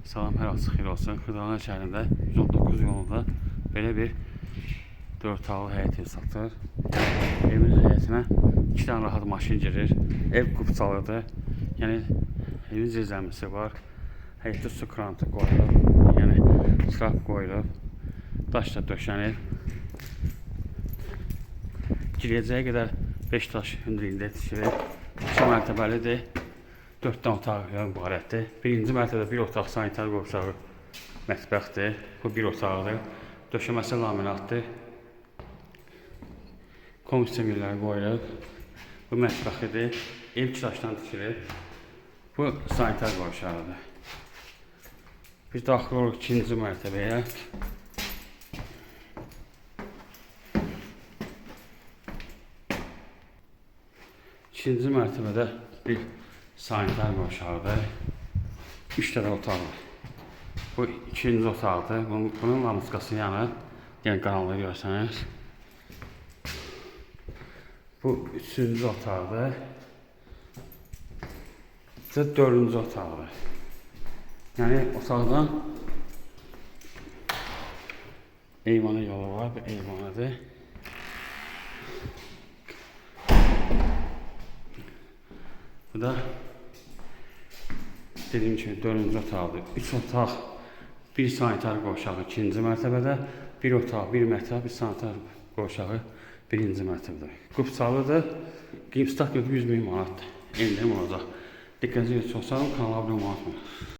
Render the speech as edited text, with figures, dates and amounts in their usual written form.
Salam, hər hansı xeyir olsun. Xırdalan şəhərində 119 yolunda belə bir 4 otaqlı həyət ev satılır. Evin həyətinə 2 dənə rahat maşın girir. Ev qupçalıdır. Yəni evin zirzəmisi var. Həyətdə su krantı qoyulub. Yəni trap qoyulub. Daş da döşənib. Girəcəyə qədər 5 daş hündürlüyündə tikilib. 2 mərtəbəlidir. 4 dənə otaqdan ibarətdir. Birinci mərtəbədə bir otaq sanitar qovşağı mətbəxdir. Bu bir otaqdır. Döşəməsi laminatdır. Komissiya milləri qoyulub. Bu mətbəxidir. Ev 2 daşdan tikilir. Bu sanitar qovşağıdır. Biz daxil oluruq 2-ci mərtəbəyə. İkinci mərtəbədə bir sanitar qovşağıdır. 3 dənə otaq var. Bu ikinci otaqdır. Bunun lamuskası yanır. Yəni qaranlığı görsəniz. Bu üçüncü otaqdır. Bu dördüncü otaqdır. Yəni otaqdan eyvana yolu var. Bu eyvanadır. Bu da dediyim kimi 4-cü otaqdır. 3 otaq, 1 sanitar qovşağı 2-ci mərtəbədə, 1 otaq, 1 mətbəx, 1 sanitar qovşağı 1-ci mərtəbədə. Qupçalıdır. Qiymət 100.000 manatdır. Endirim olacaq. Diqqətinizi çox sağ olun, kanala abunə olmayı unutmayın.